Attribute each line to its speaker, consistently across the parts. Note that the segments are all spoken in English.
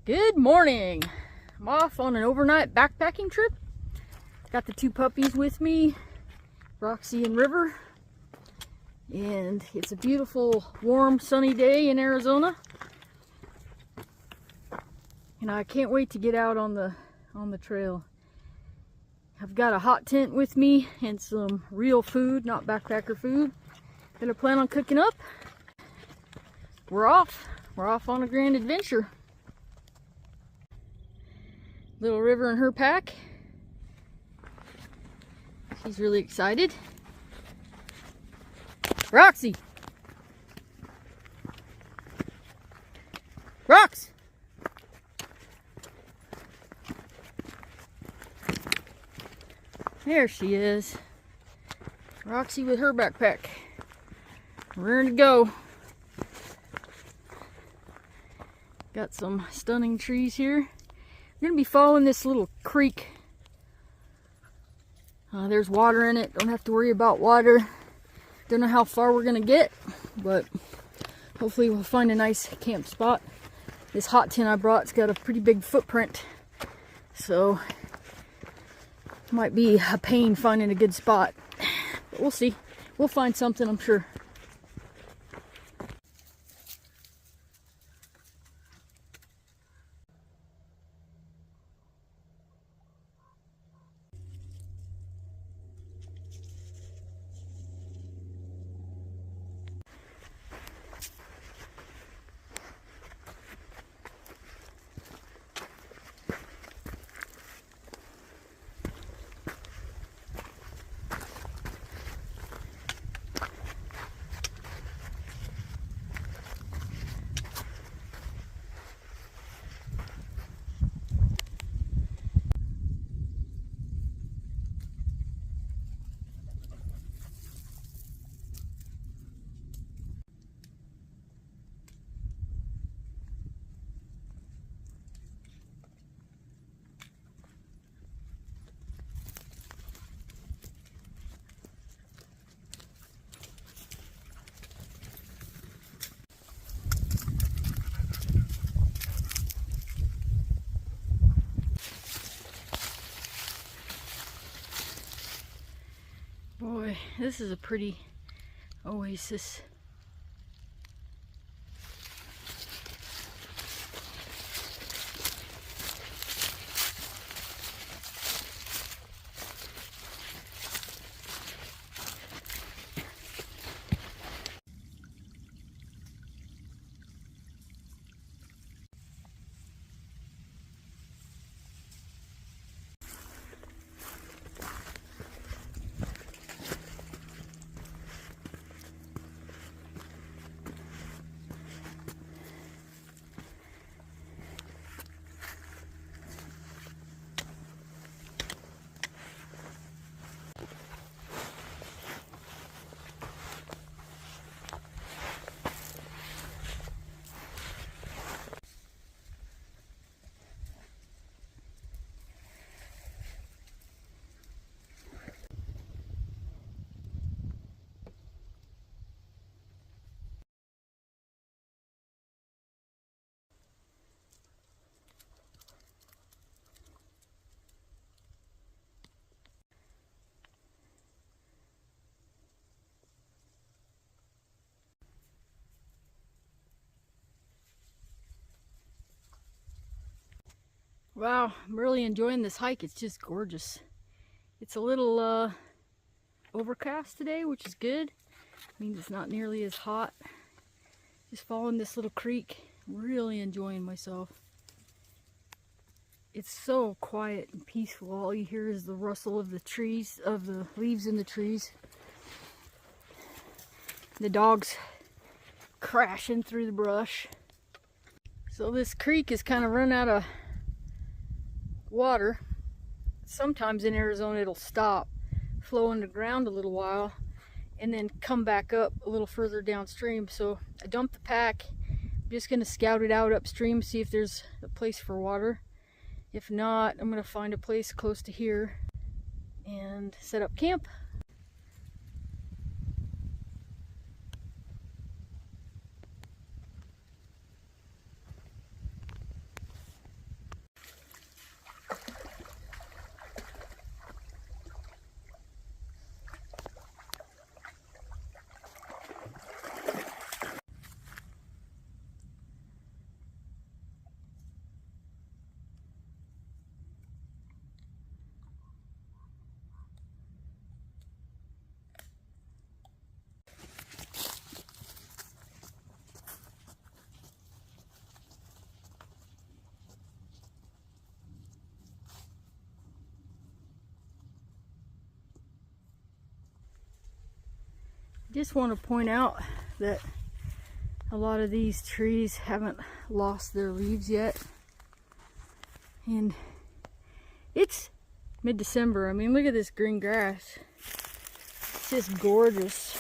Speaker 1: Good morning. I'm off on an overnight backpacking trip. Got the two puppies with me, Roxy and River. And it's a beautiful, warm, sunny day in Arizona. And I can't wait to get out on the trail. I've got a hot tent with me and some real food, not backpacker food, that I plan on cooking up. We're off. We're off on a grand adventure. Little River and her pack. She's really excited. Roxy! Rox! There she is. Roxy with her backpack. Ready to go. Got some stunning trees here. We're going to be following this little creek. There's water in it. Don't have to worry about water. Don't know how far we're going to get, but hopefully we'll find a nice camp spot. This hot tent I brought's got a pretty big footprint, so it might be a pain finding a good spot. But we'll see. We'll find something, I'm sure. Boy, this is a pretty oasis. Wow, I'm really enjoying this hike. It's just gorgeous. It's a little overcast today, which is good. Means it's not nearly as hot. Just following this little creek. Really enjoying myself. It's so quiet and peaceful. All you hear is the rustle of the trees, of the leaves in the trees. The dogs crashing through the brush. So this creek is kind of run out of water. Sometimes in Arizona it'll stop, flow underground a little while, and then come back up a little further downstream. So I dumped the pack. I'm just going to scout it out upstream, see if there's a place for water. If not, I'm going to find a place close to here and set up camp. Just want to point out that a lot of these trees haven't lost their leaves yet. And it's mid-December. I mean, look at this green grass. It's just gorgeous.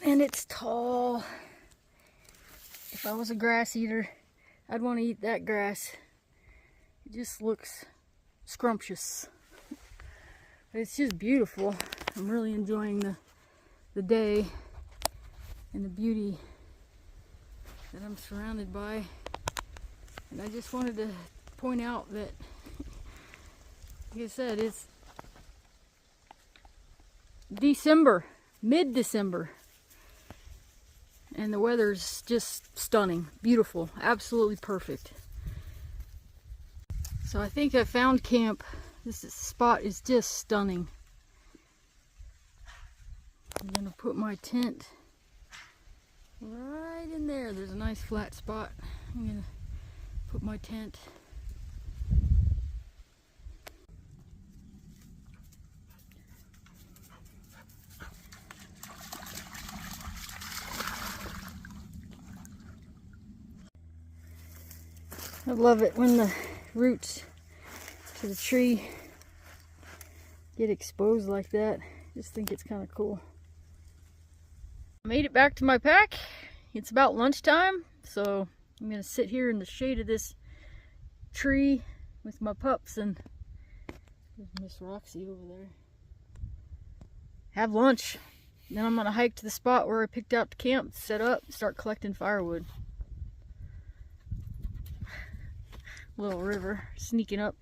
Speaker 1: And it's tall. If I was a grass eater, I'd want to eat that grass. It just looks scrumptious. But it's just beautiful. I'm really enjoying the day and the beauty that I'm surrounded by. And I just wanted to point out that, like I said, it's December, mid-December. And the weather's just stunning, beautiful, absolutely perfect. So I think I found camp. This spot is just stunning. I'm gonna put my tent right in there. There's a nice flat spot. I'm gonna put my tent. I love it when the roots to the tree get exposed like that. Just think it's kind of cool. I made it back to my pack. It's about lunchtime, so I'm gonna sit here in the shade of this tree with my pups, and there's Miss Roxy over there. Have lunch. Then I'm gonna hike to the spot where I picked out the camp, set up, start collecting firewood. Little river sneaking up.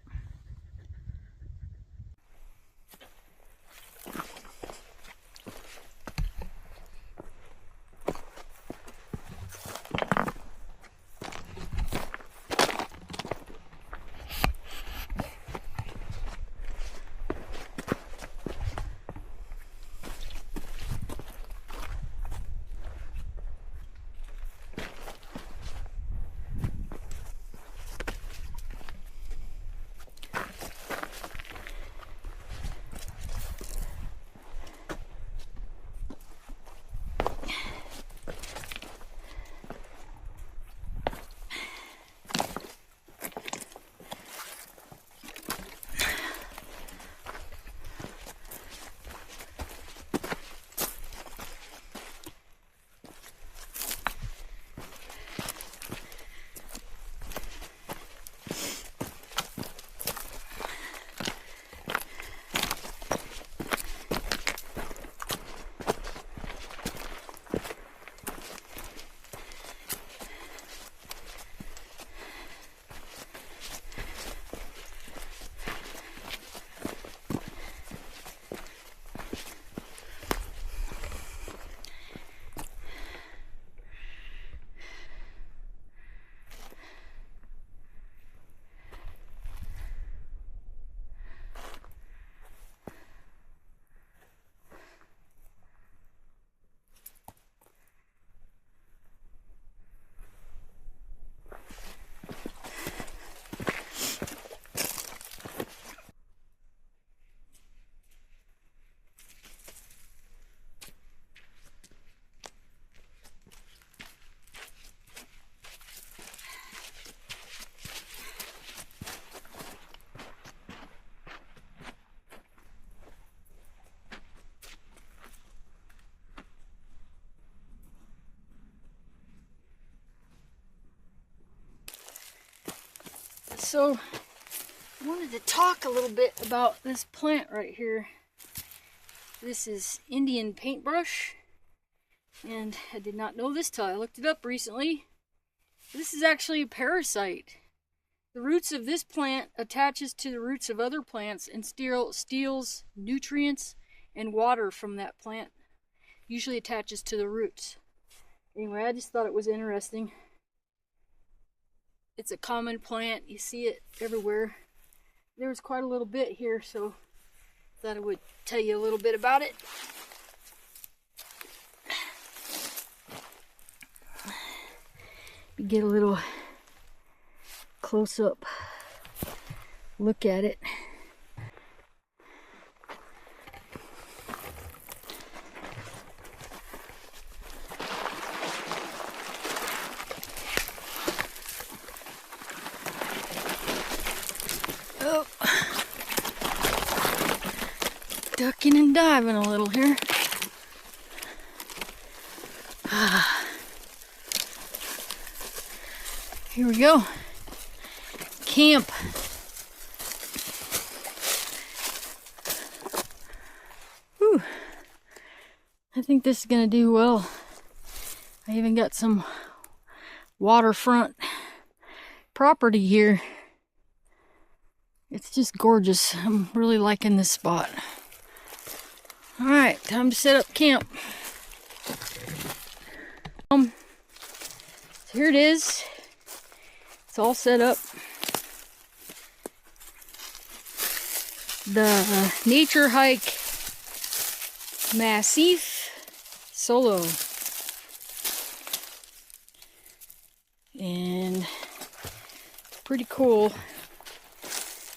Speaker 1: So I wanted to talk a little bit about this plant right here. This is Indian paintbrush, and I did not know this till I looked it up recently. This is actually a parasite. The roots of this plant attaches to the roots of other plants and steals nutrients and water from that plant. Usually attaches to the roots. Anyway, I just thought it was interesting. It's a common plant. You see it everywhere. There's quite a little bit here, so I thought I would tell you a little bit about it. You get a little close-up look at it. diving a little here. Here we go. Camp. Whew. I think this is gonna do well. I even got some waterfront property here. It's just gorgeous. I'm really liking this spot. All right, time to set up camp. So here it is. It's all set up. The Nature Hike Massif Solo. And pretty cool.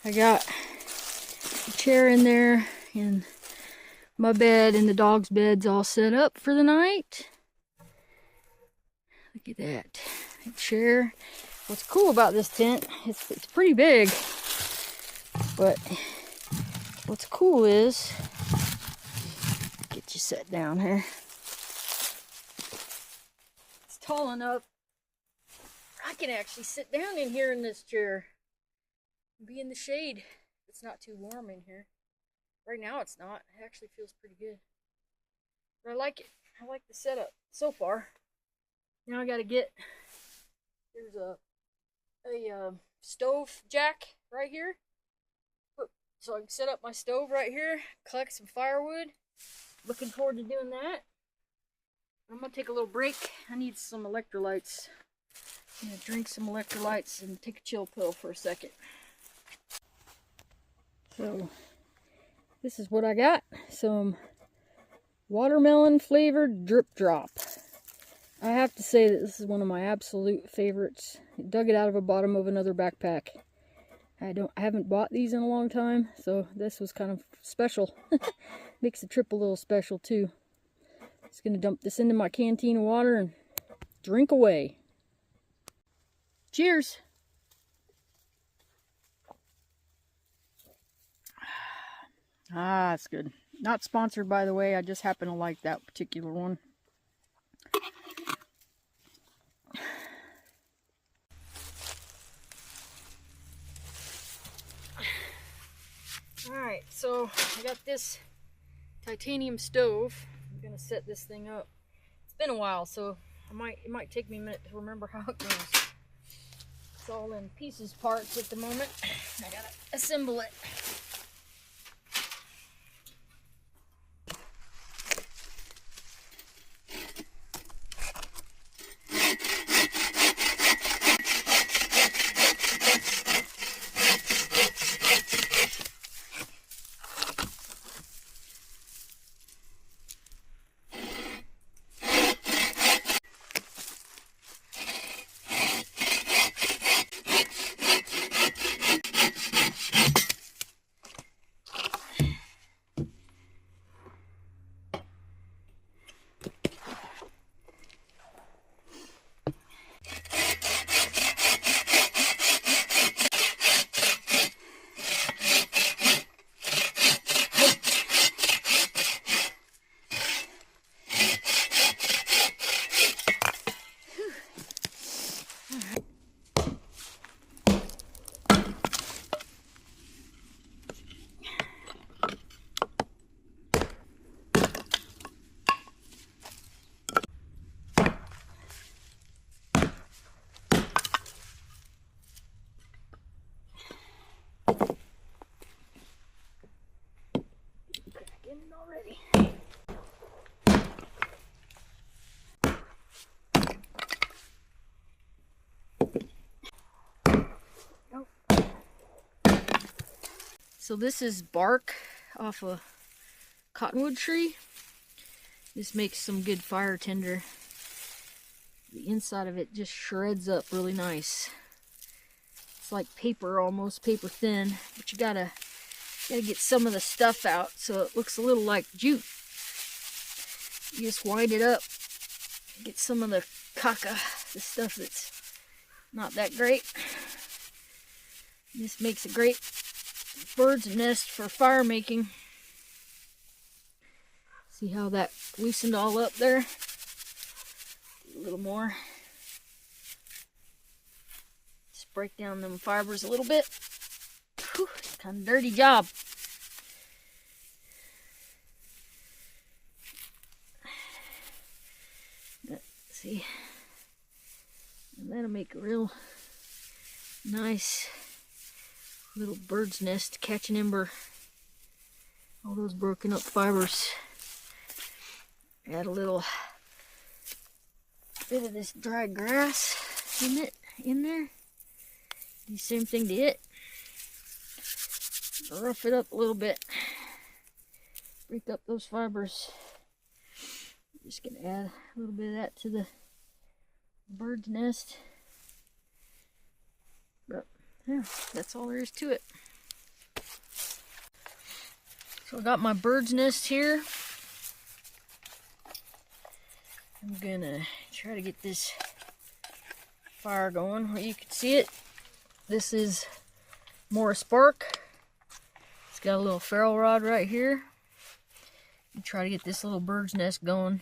Speaker 1: I got a chair in there and my bed and the dog's bed's all set up for the night. Look at that. A chair. What's cool about this tent, it's pretty big, but what's cool is, get you set down here. It's tall enough I can actually sit down in here in this chair and be in the shade. It's not too warm in here. Right now it's not. It actually feels pretty good. But I like it. I like the setup so far. Now I gotta get, there's a stove jack right here. So I can set up my stove right here, collect some firewood. Looking forward to doing that. I'm gonna take a little break. I need some electrolytes. I'm gonna drink some electrolytes and take a chill pill for a second. So this is what I got. Some watermelon flavored drip drop. I have to say that this is one of my absolute favorites. I dug it out of the bottom of another backpack. I haven't bought these in a long time, so this was kind of special. Makes the trip a little special too. Just gonna dump this into my canteen of water and drink away. Cheers! Ah, that's good. Not sponsored, by the way. I just happen to like that particular one. Alright, so I got this titanium stove. I'm gonna set this thing up. It's been a while, so it might take me a minute to remember how it goes. It's all in pieces parts at the moment. I gotta assemble it. Already. Nope. So this is bark off a cottonwood tree. This makes some good fire tinder. The inside of it just shreds up really nice. It's like paper, almost paper thin, but you gotta get some of the stuff out so it looks a little like jute. You just wind it up, get some of the caca, the stuff that's not that great. This makes a great bird's nest for fire making. See how that loosened all up there? A little more. Just break down them fibers a little bit. Whew, kind of dirty job. See, and that'll make a real nice little bird's nest to catch an ember. All those broken up fibers. Add a little bit of this dry grass in there. Do the same thing to it. Rough it up a little bit. Break up those fibers. Just gonna add a little bit of that to the bird's nest. But yeah, that's all there is to it. So I got my bird's nest here. I'm gonna try to get this fire going where you can see it. This is Morris bark. It's got a little ferro rod right here. And try to get this little bird's nest going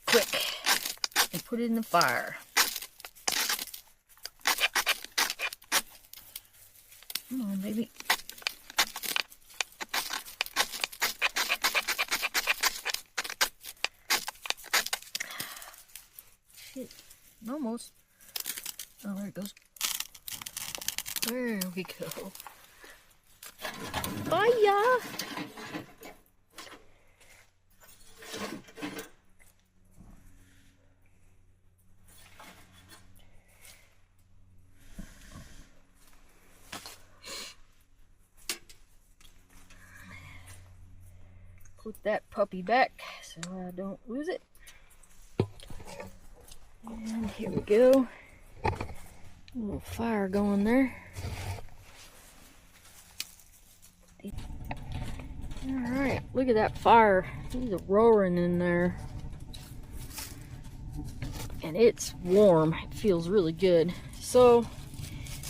Speaker 1: quick and put it in the fire. Come on, baby. Shit, almost. Oh, there it goes. There we go. Fire! Put that puppy back so I don't lose it. And here we go. A little fire going there. Alright, look at that fire. It's roaring in there. And it's warm. It feels really good. So,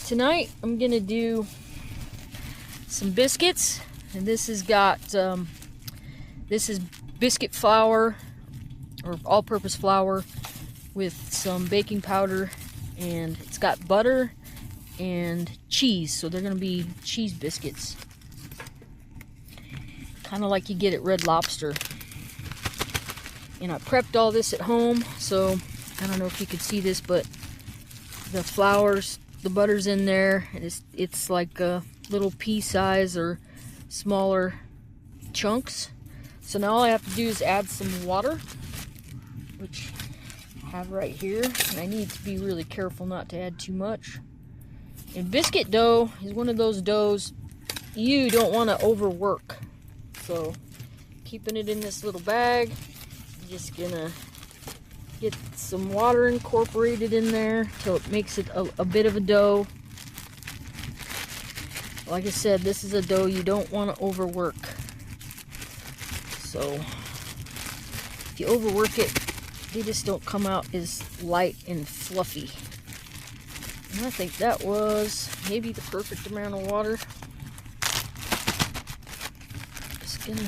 Speaker 1: tonight I'm going to do some biscuits. And this has got, this is biscuit flour, or all-purpose flour, with some baking powder. And it's got butter and cheese. So they're going to be cheese biscuits. Kind of like you get at Red Lobster. And I prepped all this at home, so I don't know if you could see this, but the flours, the butter's in there, and it's like a little pea size or smaller chunks. So now all I have to do is add some water, which I have right here, and I need to be really careful not to add too much. And biscuit dough is one of those doughs you don't want to overwork. So, keeping it in this little bag, I'm just gonna get some water incorporated in there till it makes it a bit of a dough. Like I said, this is a dough you don't want to overwork. So, if you overwork it, they just don't come out as light and fluffy. And I think that was maybe the perfect amount of water. Gonna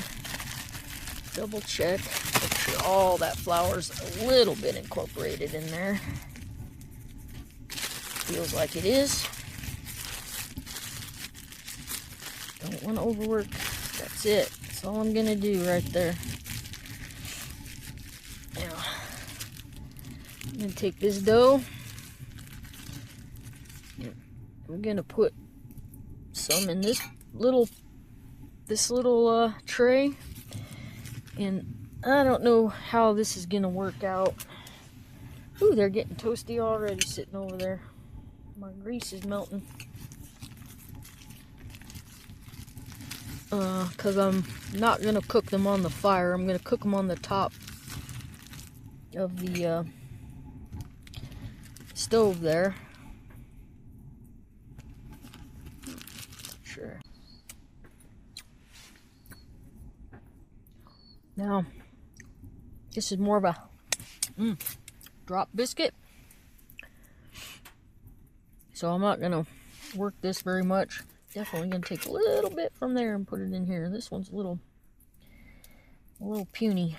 Speaker 1: double check, make sure all that flour's a little bit incorporated in there. Feels like it is. Don't want to overwork. That's it. That's all I'm gonna do right there. Now, I'm gonna take this dough. I'm gonna put some in this little tray, and I don't know how this is gonna work out. Ooh, they're getting toasty already sitting over there. My grease is melting. Because I'm not gonna cook them on the fire. I'm gonna cook them on the top of the stove there. Sure. Now, this is more of a drop biscuit. So I'm not going to work this very much. Definitely gonna take a little bit from there and put it in here. This one's a little puny.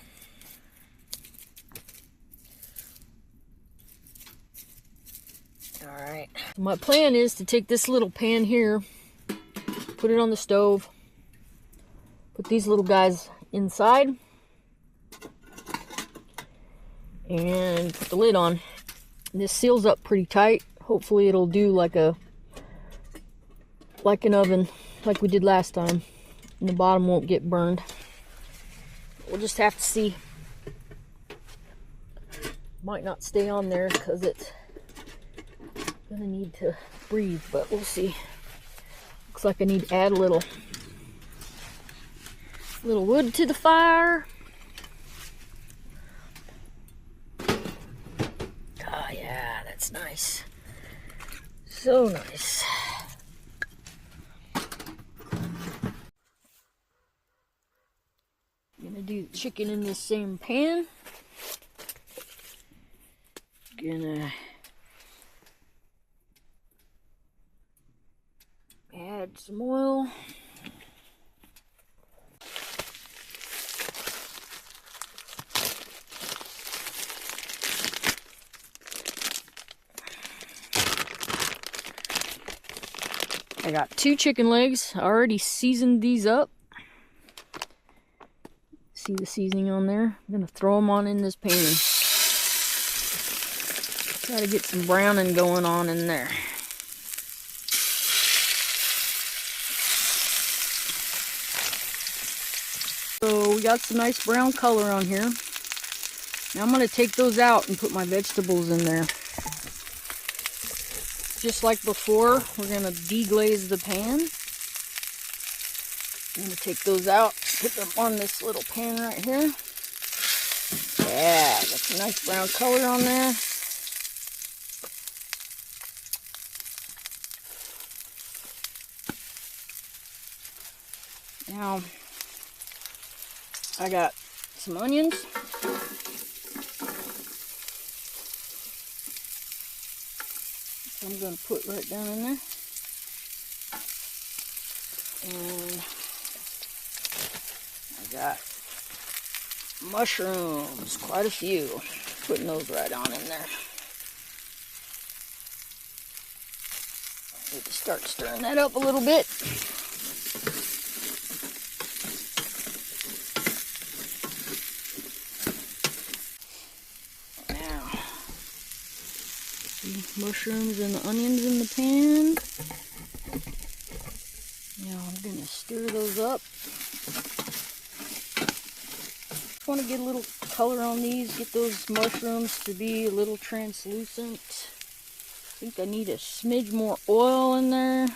Speaker 1: Alright. My plan is to take this little pan here, put it on the stove, put these little guys inside, and put the lid on. And this seals up pretty tight. Hopefully it'll do like an oven, like we did last time. And the bottom won't get burned. We'll just have to see. Might not stay on there because it's gonna need to breathe, but we'll see. Looks like I need to add a little wood to the fire. Oh yeah, that's nice. So nice. Gonna do the chicken in this same pan. Gonna add some oil. I got 2 chicken legs. I already seasoned these up. See the seasoning on there? I'm gonna throw them on in this pan. Gotta get some browning going on in there. So we got some nice brown color on here. Now I'm gonna take those out and put my vegetables in there. Just like before, we're gonna deglaze the pan. I'm gonna take those out, put them on this little pan right here. Yeah, got some nice brown color on there. Now, I got some onions. So I'm going to put right down in there. And I got mushrooms, quite a few. Putting those right on in there. Need to start stirring that up a little bit. Mushrooms and the onions in the pan. Now I'm going to stir those up. Just want to get a little color on these, get those mushrooms to be a little translucent. I think I need a smidge more oil in there.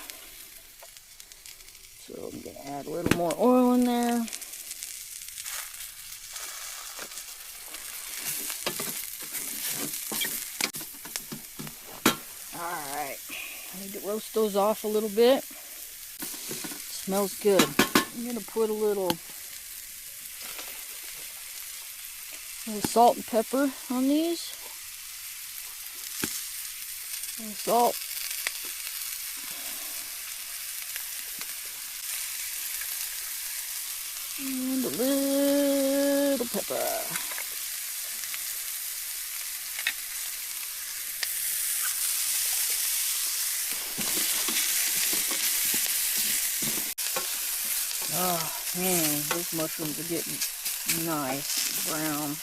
Speaker 1: So I'm going to add a little more oil in there. Alright, I need to roast those off a little bit. Smells good. I'm going to put a little salt and pepper on these. A little salt. And a little pepper. Oh man, those mushrooms are getting nice brown.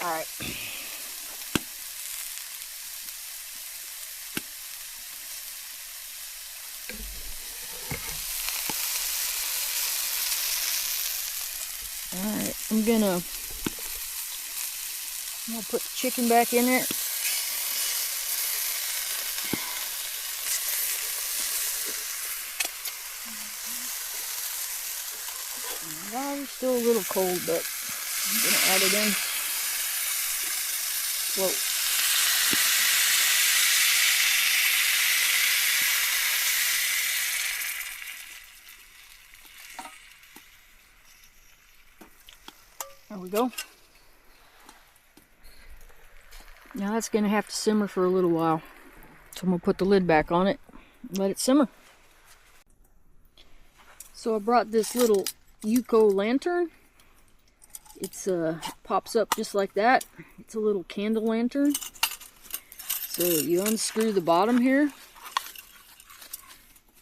Speaker 1: Alright. Alright, I'm gonna put the chicken back in there. Well, it's still a little cold, but I'm going to add it in. Whoa. There we go. Now that's going to have to simmer for a little while. So I'm going to put the lid back on it. let it simmer. So I brought this little Yuko lantern. It's pops up just like that. It's a little candle lantern. So you unscrew the bottom here,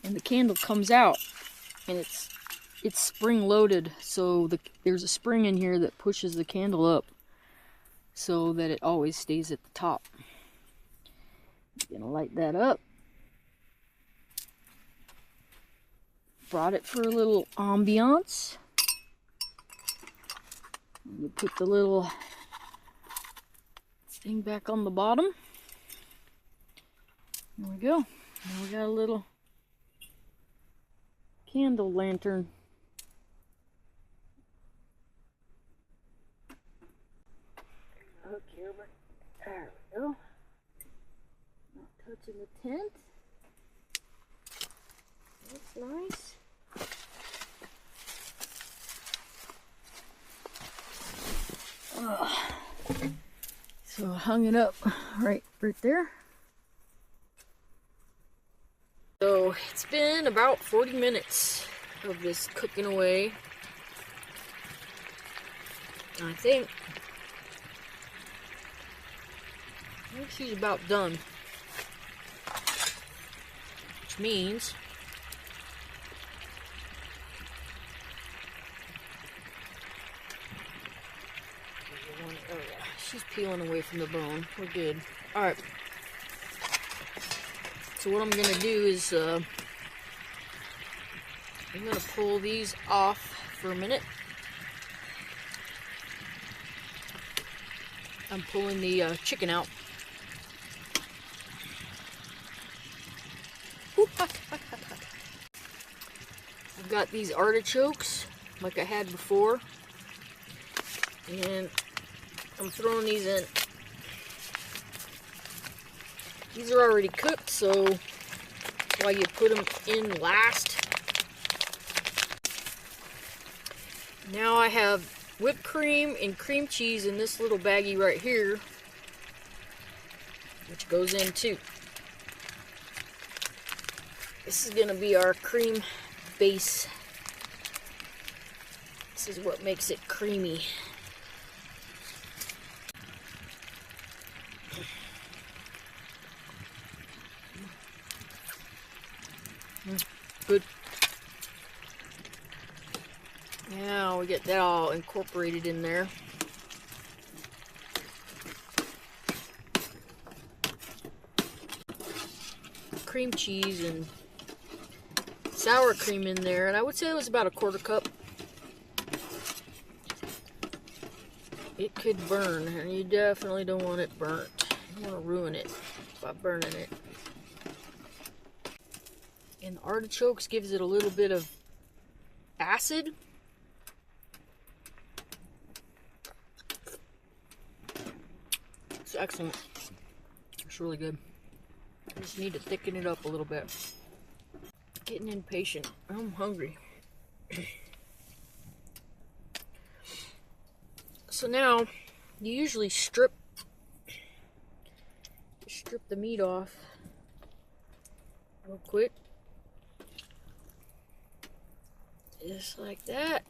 Speaker 1: and the candle comes out, and it's spring loaded. So there's a spring in here that pushes the candle up, so that it always stays at the top. I'm gonna light that up. Brought it for a little ambiance. You put the little thing back on the bottom. There we go. Now we got a little candle lantern. Okay, there we go. Not touching the tent. That's nice. So I hung it up right there. So it's been about 40 minutes of this cooking away. I think she's about done. Which means she's peeling away from the bone. We're good. Alright. So what I'm going to do is I'm going to pull these off for a minute. I'm pulling the chicken out. I've got these artichokes like I had before. And I'm throwing these in. These are already cooked, so that's why you put them in last. Now I have whipped cream and cream cheese in this little baggie right here, which goes in too. This is going to be our cream base. This is what makes it creamy. Good. Now we get that all incorporated in there. Cream cheese and sour cream in there, and I would say it was about a quarter cup. It could burn, and you definitely don't want it burnt. You want to ruin it by burning it. And the artichokes gives it a little bit of acid. It's excellent. It's really good. I just need to thicken it up a little bit. Getting impatient. I'm hungry. So now, you usually strip the meat off real quick. Just like that.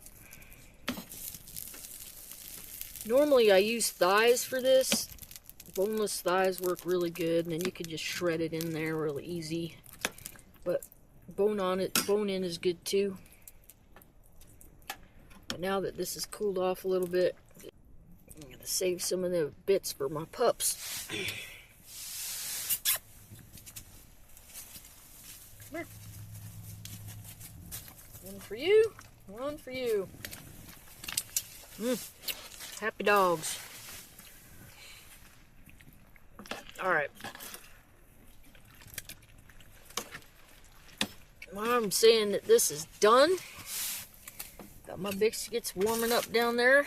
Speaker 1: Normally I use thighs for this. Boneless thighs work really good, and then you could just shred it in there really easy. But bone in is good too. But now that this is cooled off a little bit, I'm gonna save some of the bits for my pups. Come here. One for you, one for you. Happy dogs. Alright. I'm saying that this is done. Got my biscuits warming up down there.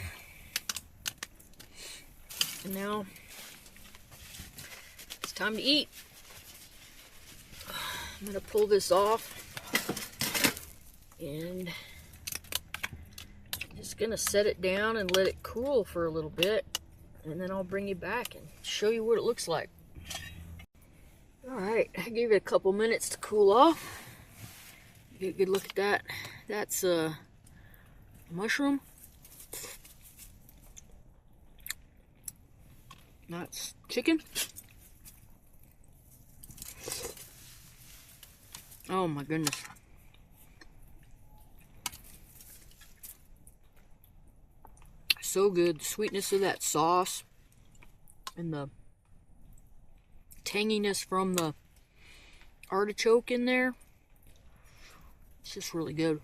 Speaker 1: And now it's time to eat. I'm going to pull this off. And I'm just going to set it down and let it cool for a little bit. And then I'll bring you back and show you what it looks like. Alright, I gave it a couple minutes to cool off. Get a good look at that. That's a mushroom. That's chicken. Oh my goodness. So good. The sweetness of that sauce and the tanginess from the artichoke in there. It's just really good.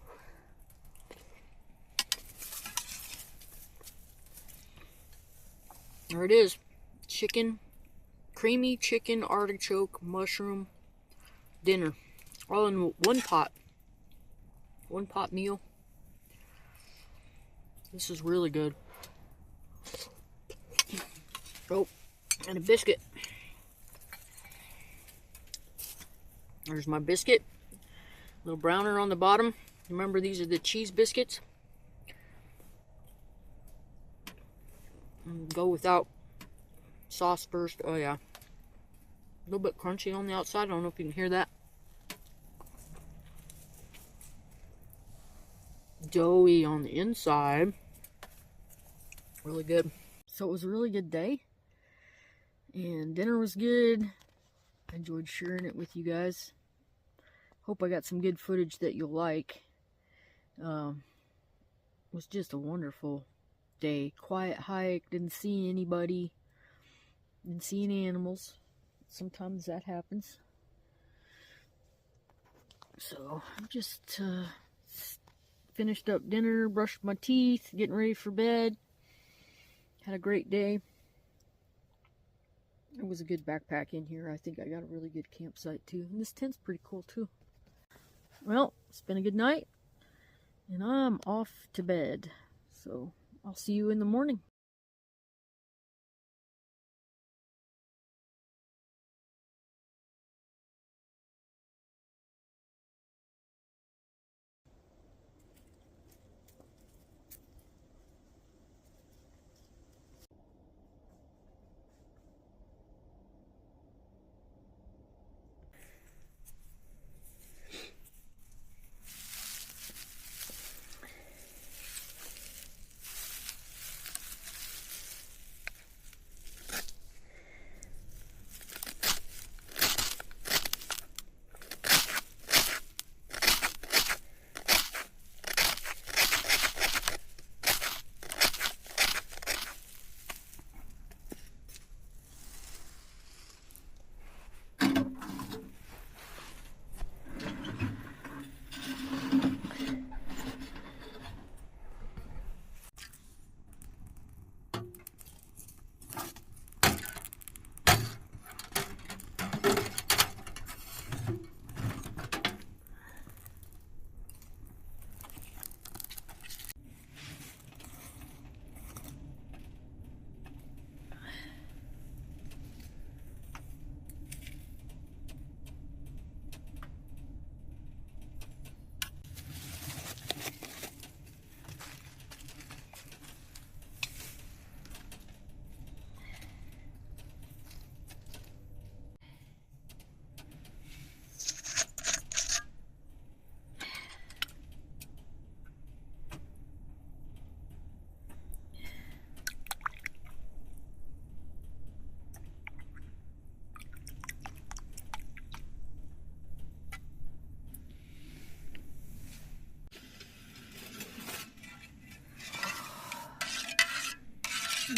Speaker 1: There it is. Chicken, creamy chicken, artichoke, mushroom dinner. All in one pot. One pot meal. This is really good. Oh, and a biscuit. There's my biscuit. A little browner on the bottom. Remember, these are the cheese biscuits. Go without sauce first. Oh yeah. A little bit crunchy on the outside. I don't know if you can hear that. Doughy on the inside. Really good. So it was a really good day. And dinner was good. I enjoyed sharing it with you guys. Hope I got some good footage that you'll like. It was just a wonderful day. Quiet hike. Didn't see anybody. Didn't see any animals. Sometimes that happens. So I'm just finished up dinner, brushed my teeth, getting ready for bed. Had a great day. It was a good backpack in here. I think I got a really good campsite too. And this tent's pretty cool too. Well, it's been a good night. And I'm off to bed. So I'll see you in the morning.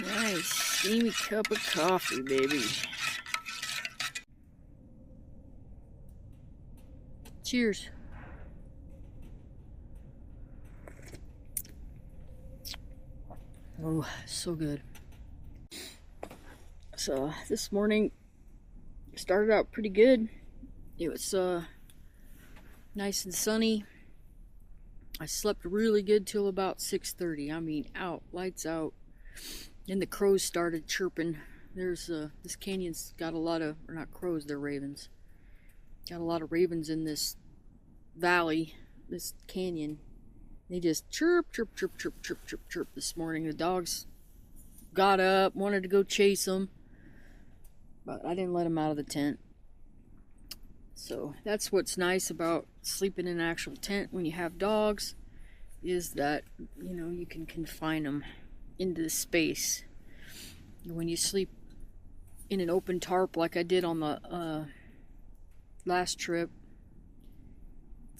Speaker 1: Nice steamy cup of coffee, baby. Cheers. Oh, so good. So this morning started out pretty good. It was nice and sunny. I slept really good till about 6:30. I mean, out, lights out. Then the crows started chirping. There's this canyon's got a lot of, or not crows, they're ravens. Got a lot of ravens in this valley, this canyon. They just chirp, chirp, chirp, chirp, chirp, chirp, chirp this morning. The dogs got up, wanted to go chase them, but I didn't let them out of the tent. So that's what's nice about sleeping in an actual tent when you have dogs, is that, you know, you can confine them into the space. When you sleep in an open tarp like I did on the last trip,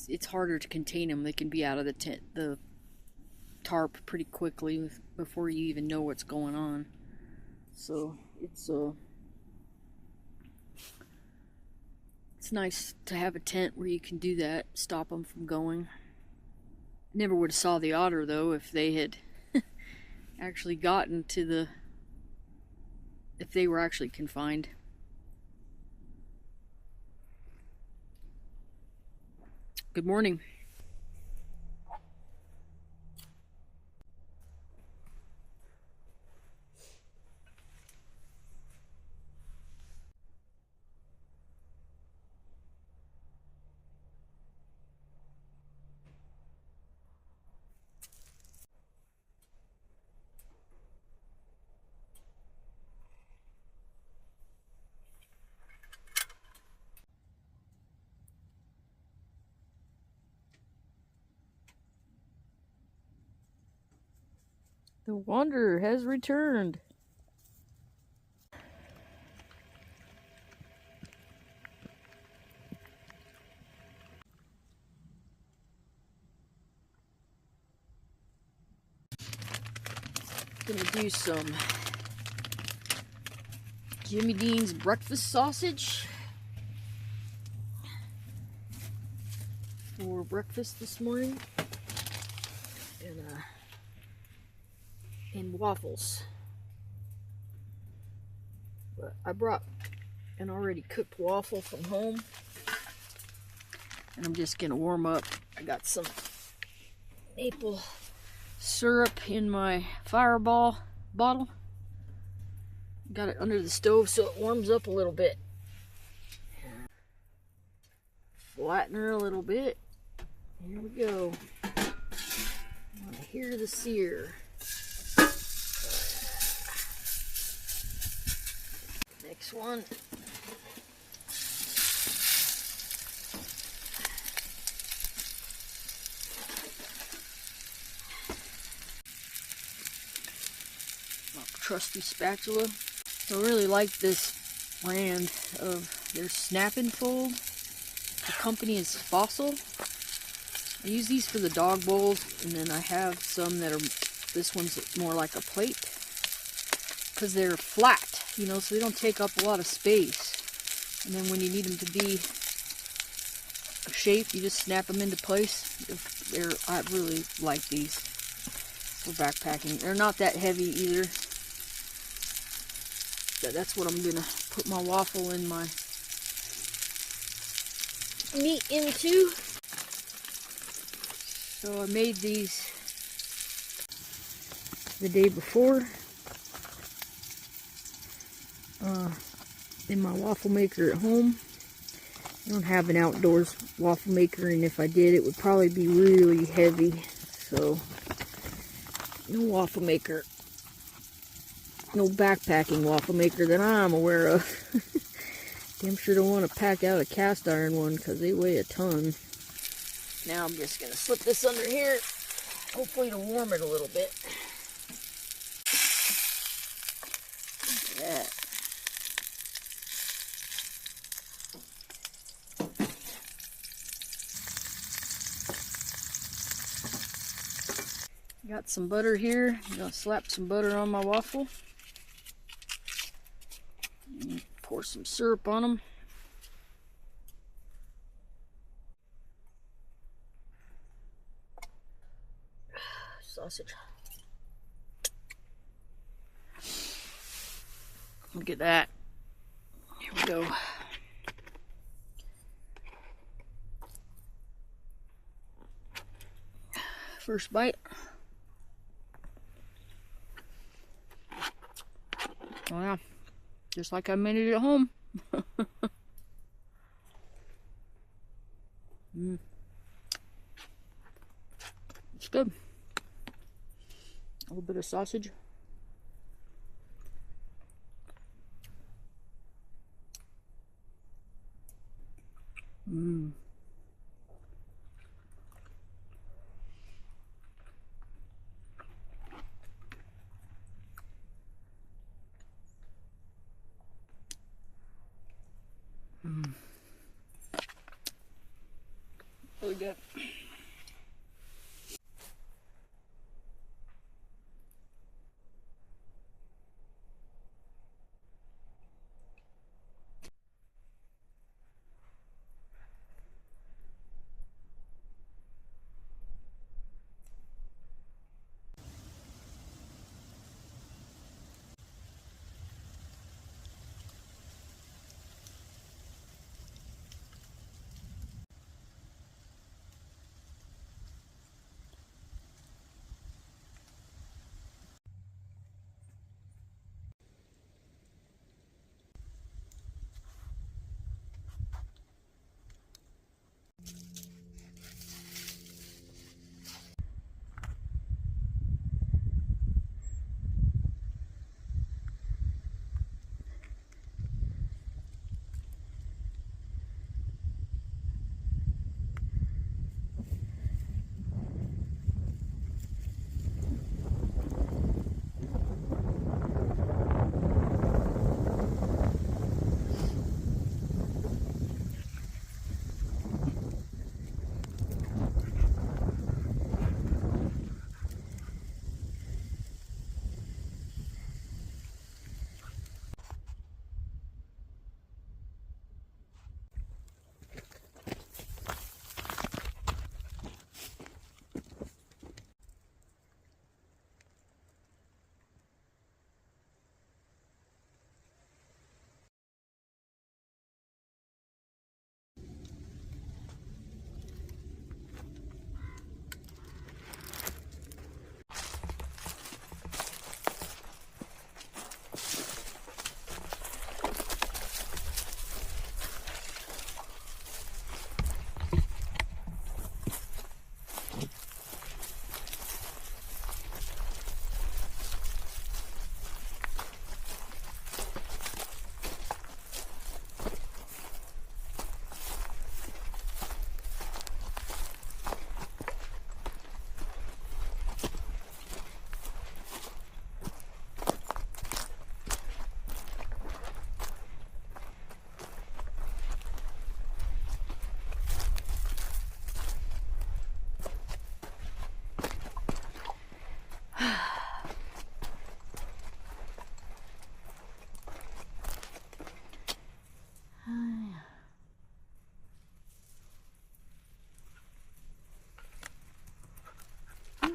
Speaker 1: it's harder to contain them. They can be out of the tent, the tarp, pretty quickly before you even know what's going on. So it's nice to have a tent where you can do that, stop them from going. Never would have saw the otter though if they had actually gotten to the, if they were actually confined. Good morning. The wanderer has returned. Gonna do some Jimmy Dean's breakfast sausage for breakfast this morning, and waffles. But I brought an already cooked waffle from home, and I'm just gonna warm up. I got some maple syrup in my Fireball bottle. Got it under the stove so it warms up a little bit. Flatten her a little bit. Here we go. I want to hear the sear. Next one. My trusty spatula. I really like this brand of their snap and fold. The company is Fossil. I use these for the dog bowls, and then I have some that are, this one's more like a plate, because they're flat, you know, so they don't take up a lot of space. And then when you need them to be a shape, you just snap them into place. I really like these for backpacking. They're not that heavy either. That's what I'm gonna put my waffle and my meat into. So I made these the day before in my waffle maker at home. I don't have an outdoors waffle maker, and if I did, it would probably be really heavy. So no waffle maker, no backpacking waffle maker that I'm aware of. Damn sure don't want to pack out a cast iron one because they weigh a ton. Now I'm just going to slip this under here, hopefully to warm it a little bit. Look at that. Got some butter here. I'm going to slap some butter on my waffle. And pour some syrup on them. Sausage. Look at that. Here we go. First bite. Oh yeah, just like I made it at home. It's good. A little bit of sausage. Mm. Mm. Really good.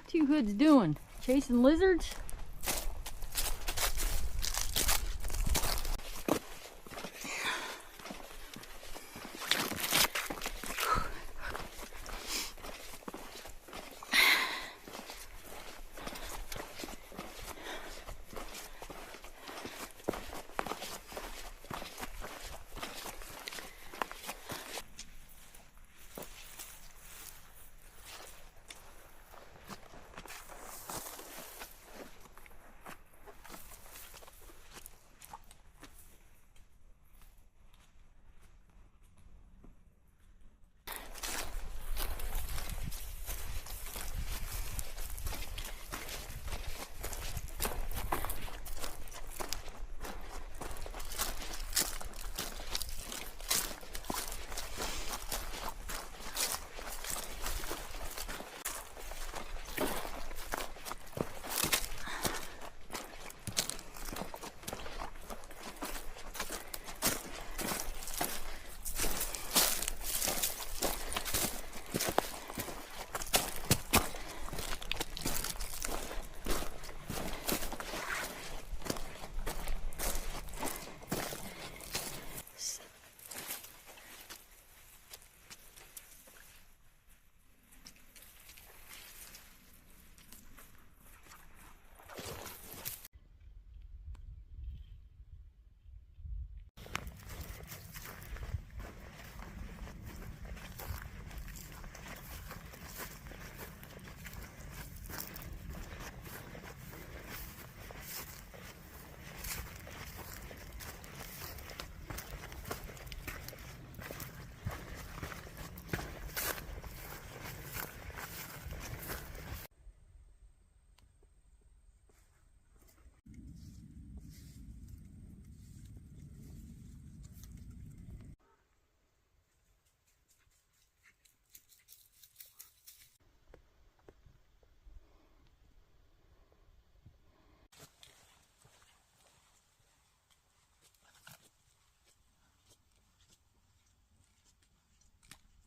Speaker 1: What you hoods doing? Chasing lizards?